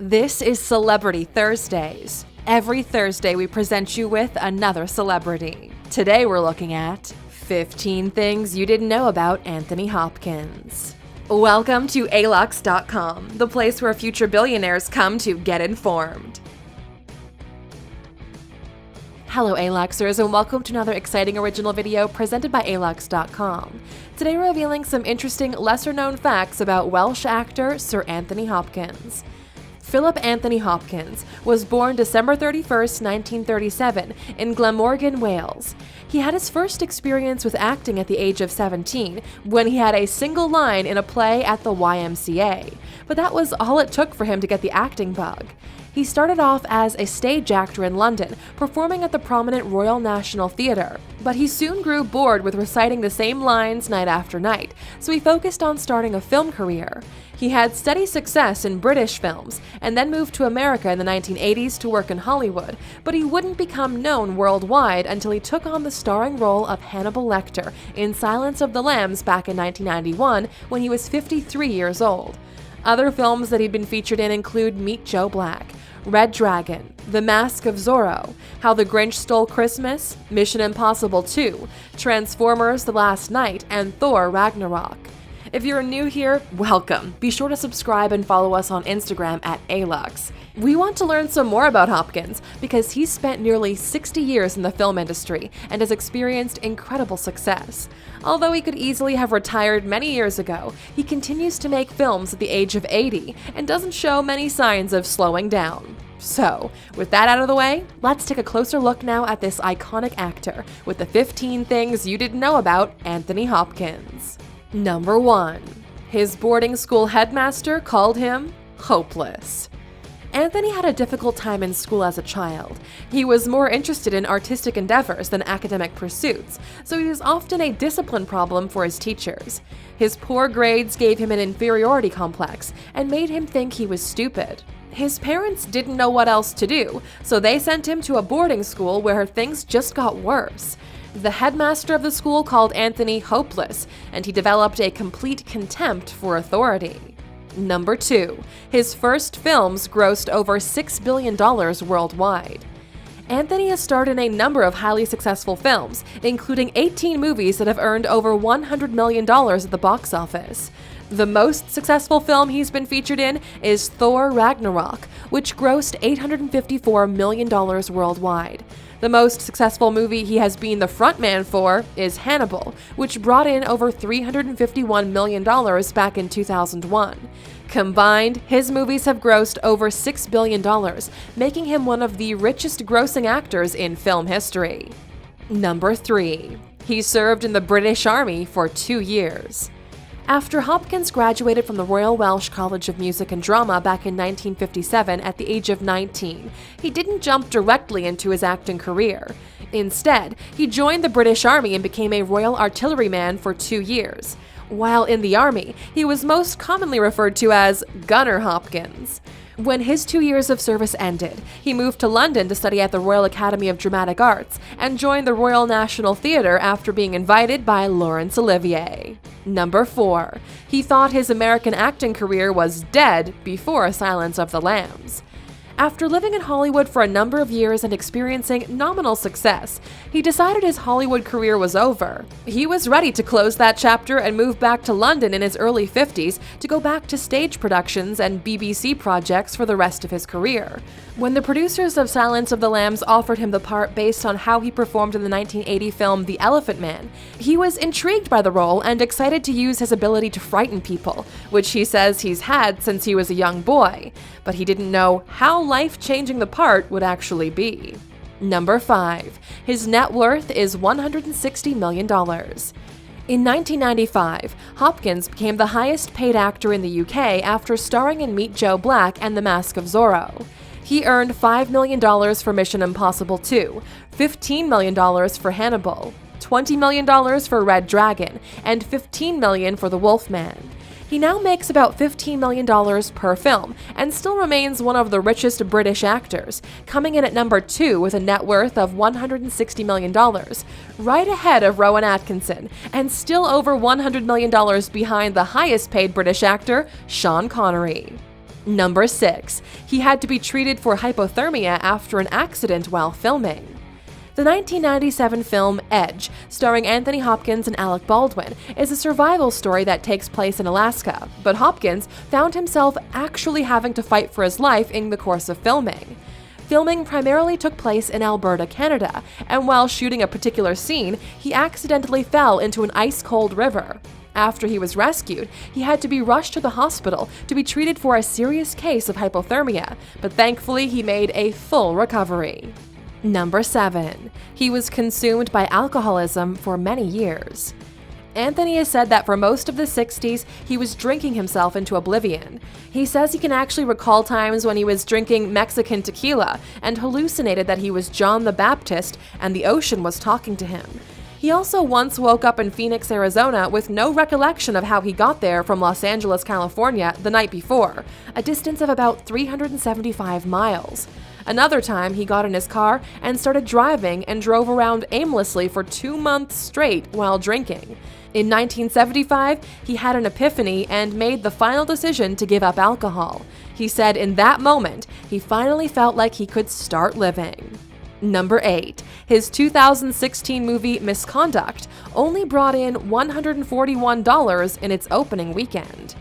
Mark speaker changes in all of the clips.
Speaker 1: This is Celebrity Thursdays. Every Thursday we present you with another celebrity. Today we're looking at 15 things you didn't know about Anthony Hopkins. Welcome to Alux.com, the place where future billionaires come to get informed. Hello Aluxers, and welcome to another exciting original video presented by Alux.com. Today we're revealing some interesting lesser-known facts about Welsh actor Sir Anthony Hopkins. Philip Anthony Hopkins was born December 31st, 1937 in Glamorgan, Wales. He had his first experience with acting at the age of 17 when he had a single line in a play at the YMCA, but that was all it took for him to get the acting bug. He started off as a stage actor in London, performing at the prominent Royal National Theatre, but he soon grew bored with reciting the same lines night after night, so he focused on starting a film career. He had steady success in British films, and then moved to America in the 1980s to work in Hollywood, but he wouldn't become known worldwide until he took on the starring role of Hannibal Lecter in Silence of the Lambs back in 1991 when he was 53 years old. Other films that he'd been featured in include Meet Joe Black, Red Dragon, The Mask of Zorro, How the Grinch Stole Christmas, Mission Impossible 2, Transformers: The Last Knight, and Thor: Ragnarok. If you're new here, welcome. Be sure to subscribe and follow us on Instagram at Alux. We want to learn some more about Hopkins because he's spent nearly 60 years in the film industry and has experienced incredible success. Although he could easily have retired many years ago, he continues to make films at the age of 80 and doesn't show many signs of slowing down. So, with that out of the way, let's take a closer look now at this iconic actor with the 15 things you didn't know about Anthony Hopkins. Number 1. His boarding school headmaster called him hopeless. Anthony had a difficult time in school as a child. He was more interested in artistic endeavors than academic pursuits, so he was often a discipline problem for his teachers. His poor grades gave him an inferiority complex and made him think he was stupid. His parents didn't know what else to do, so they sent him to a boarding school where things just got worse. The headmaster of the school called Anthony hopeless, and he developed a complete contempt for authority. Number 2. His first films grossed over $6 billion worldwide. Anthony has starred in a number of highly successful films, including 18 movies that have earned over $100 million at the box office. The most successful film he's been featured in is Thor: Ragnarok, which grossed $854 million worldwide. The most successful movie he has been the frontman for is Hannibal, which brought in over $351 million back in 2001. Combined, his movies have grossed over $6 billion, making him one of the richest grossing actors in film history. Number 3. He served in the British Army for 2 years. After Hopkins graduated from the Royal Welsh College of Music and Drama back in 1957 at the age of 19, he didn't jump directly into his acting career. Instead, he joined the British Army and became a Royal Artilleryman for 2 years. While in the Army, he was most commonly referred to as Gunner Hopkins. When his 2 years of service ended, he moved to London to study at the Royal Academy of Dramatic Arts and joined the Royal National Theatre after being invited by Laurence Olivier. Number 4. He thought his American acting career was dead before Silence of the Lambs. After living in Hollywood for a number of years and experiencing nominal success, he decided his Hollywood career was over. He was ready to close that chapter and move back to London in his early 50s to go back to stage productions and BBC projects for the rest of his career. When the producers of Silence of the Lambs offered him the part based on how he performed in the 1980 film The Elephant Man, he was intrigued by the role and excited to use his ability to frighten people, which he says he's had since he was a young boy, but he didn't know how life-changing the part would actually be. Number 5. His net worth is $160 million. In 1995, Hopkins became the highest-paid actor in the UK after starring in Meet Joe Black and The Mask of Zorro. He earned $5 million for Mission Impossible 2, $15 million for Hannibal, $20 million for Red Dragon, and $15 million for The Wolfman. He now makes about $15 million per film and still remains one of the richest British actors, coming in at number 2 with a net worth of $160 million, right ahead of Rowan Atkinson, and still over $100 million behind the highest paid British actor, Sean Connery. Number 6. He had to be treated for hypothermia after an accident while filming. The 1997 film Edge, starring Anthony Hopkins and Alec Baldwin, is a survival story that takes place in Alaska, but Hopkins found himself actually having to fight for his life in the course of filming. Filming primarily took place in Alberta, Canada, and while shooting a particular scene, he accidentally fell into an ice-cold river. After he was rescued, he had to be rushed to the hospital to be treated for a serious case of hypothermia, but thankfully he made a full recovery. Number 7. He was consumed by alcoholism for many years. Anthony has said that for most of the 60s, he was drinking himself into oblivion. He says he can actually recall times when he was drinking Mexican tequila and hallucinated that he was John the Baptist and the ocean was talking to him. He also once woke up in Phoenix, Arizona with no recollection of how he got there from Los Angeles, California the night before, a distance of about 375 miles. Another time, he got in his car and started driving and drove around aimlessly for 2 months straight while drinking. In 1975, he had an epiphany and made the final decision to give up alcohol. He said in that moment, he finally felt like he could start living. Number 8. His 2016 movie Misconduct only brought in $141 in its opening weekend.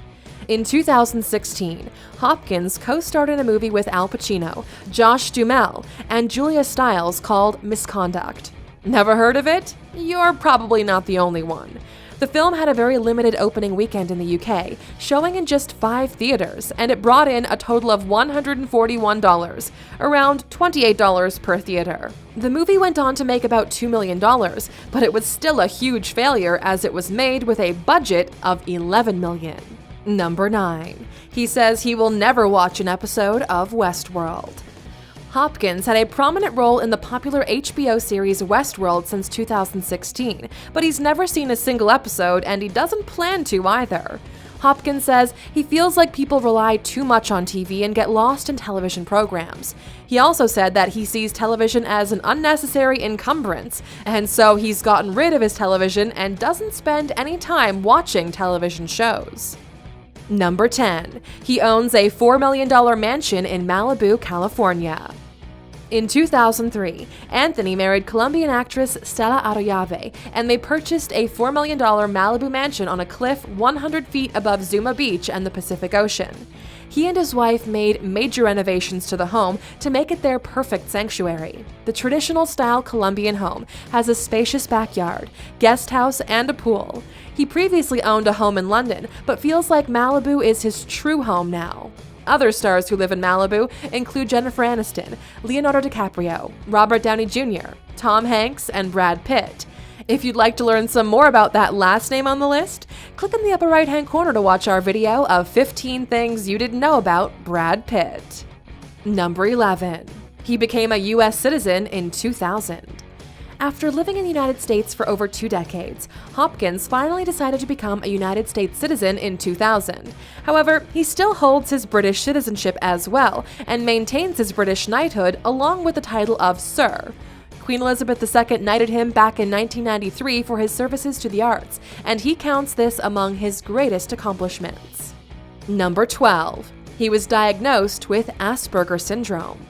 Speaker 1: In 2016, Hopkins co-starred in a movie with Al Pacino, Josh Duhamel, and Julia Stiles called Misconduct. Never heard of it? You're probably not the only one. The film had a very limited opening weekend in the UK, showing in just 5 theaters, and it brought in a total of $141, around $28 per theater. The movie went on to make about $2 million, but it was still a huge failure as it was made with a budget of $11 million. Number 9. He says he will never watch an episode of Westworld. Hopkins had a prominent role in the popular HBO series Westworld since 2016, but he's never seen a single episode and he doesn't plan to either. Hopkins says he feels like people rely too much on TV and get lost in television programs. He also said that he sees television as an unnecessary encumbrance, and so he's gotten rid of his television and doesn't spend any time watching television shows. Number 10. He owns a $4 million mansion in Malibu, California. In 2003, Anthony married Colombian actress Stella Arroyave, and they purchased a $4 million Malibu mansion on a cliff 100 feet above Zuma Beach and the Pacific Ocean. He and his wife made major renovations to the home to make it their perfect sanctuary. The traditional-style Colombian home has a spacious backyard, guest house, and a pool. He previously owned a home in London, but feels like Malibu is his true home now. Other stars who live in Malibu include Jennifer Aniston, Leonardo DiCaprio, Robert Downey Jr., Tom Hanks, and Brad Pitt. If you'd like to learn some more about that last name on the list, click in the upper right-hand corner to watch our video of 15 things you didn't know about Brad Pitt. Number 11. He became a U.S. citizen in 2000. After living in the United States for over 2 decades, Hopkins finally decided to become a United States citizen in 2000. However, he still holds his British citizenship as well and maintains his British knighthood along with the title of Sir. Queen Elizabeth II knighted him back in 1993 for his services to the arts, and he counts this among his greatest accomplishments. Number 12. He was diagnosed with Asperger syndrome.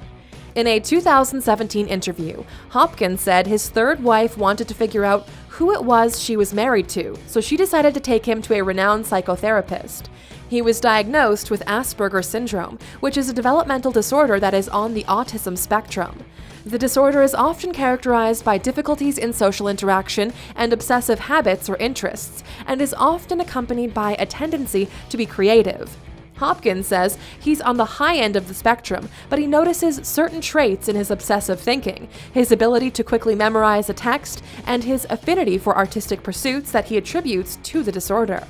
Speaker 1: In a 2017 interview, Hopkins said his third wife wanted to figure out who it was she was married to, so she decided to take him to a renowned psychotherapist. He was diagnosed with Asperger syndrome, which is a developmental disorder that is on the autism spectrum. The disorder is often characterized by difficulties in social interaction and obsessive habits or interests, and is often accompanied by a tendency to be creative. Hopkins says he's on the high end of the spectrum, but he notices certain traits in his obsessive thinking, his ability to quickly memorize a text, and his affinity for artistic pursuits that he attributes to the disorder.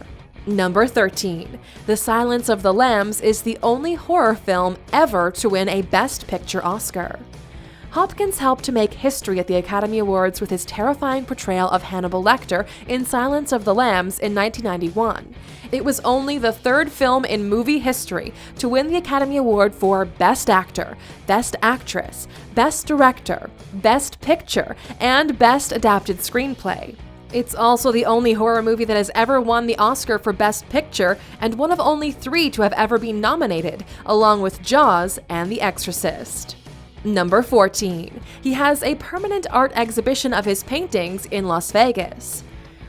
Speaker 1: Number 13. The Silence of the Lambs is the only horror film ever to win a Best Picture Oscar. Hopkins helped to make history at the Academy Awards with his terrifying portrayal of Hannibal Lecter in Silence of the Lambs in 1991. It was only the third film in movie history to win the Academy Award for Best Actor, Best Actress, Best Director, Best Picture, and Best Adapted Screenplay. It's also the only horror movie that has ever won the Oscar for Best Picture and one of only 3 to have ever been nominated, along with Jaws and The Exorcist. Number 14. He has a permanent art exhibition of his paintings in Las Vegas.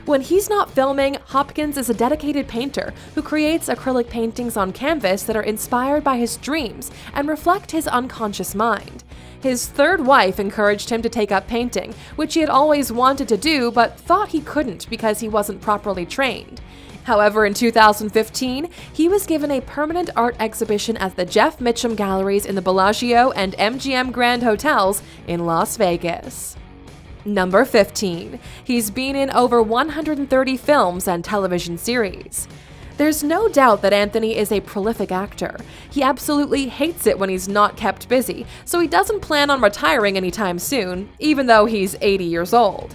Speaker 1: When he's not filming, Hopkins is a dedicated painter who creates acrylic paintings on canvas that are inspired by his dreams and reflect his unconscious mind. His third wife encouraged him to take up painting, which he had always wanted to do but thought he couldn't because he wasn't properly trained. However, in 2015, he was given a permanent art exhibition at the Jeff Mitchum Galleries in the Bellagio and MGM Grand Hotels in Las Vegas. Number 15. He's been in over 130 films and television series. There's no doubt that Anthony is a prolific actor. He absolutely hates it when he's not kept busy, so he doesn't plan on retiring anytime soon, even though he's 80 years old.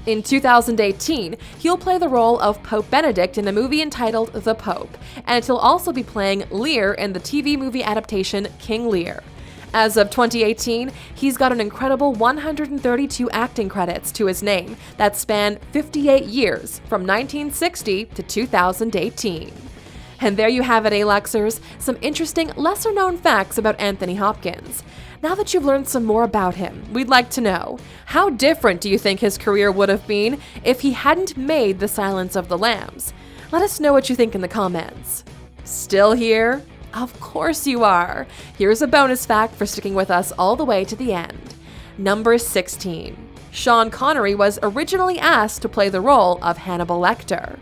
Speaker 1: In 2018, he'll play the role of Pope Benedict in a movie entitled The Pope, and he'll also be playing Lear in the TV movie adaptation King Lear. As of 2018, he's got an incredible 132 acting credits to his name that span 58 years from 1960 to 2018. And there you have it, Aluxers, some interesting, lesser-known facts about Anthony Hopkins. Now that you've learned some more about him, we'd like to know, how different do you think his career would have been if he hadn't made The Silence of the Lambs? Let us know what you think in the comments. Still here? Of course you are! Here's a bonus fact for sticking with us all the way to the end. Number 16. Sean Connery was originally asked to play the role of Hannibal Lecter.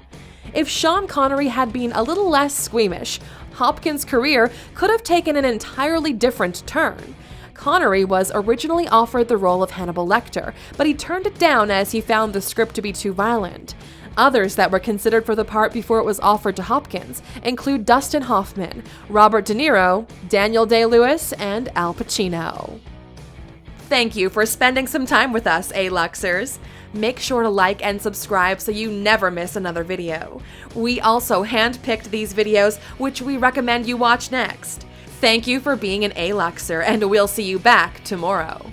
Speaker 1: If Sean Connery had been a little less squeamish, Hopkins' career could have taken an entirely different turn. Connery was originally offered the role of Hannibal Lecter, but he turned it down as he found the script to be too violent. Others that were considered for the part before it was offered to Hopkins include Dustin Hoffman, Robert De Niro, Daniel Day-Lewis, and Al Pacino. Thank you for spending some time with us, Aluxers. Make sure to like and subscribe so you never miss another video. We also handpicked these videos, which we recommend you watch next. Thank you for being an Aluxer, and we'll see you back tomorrow.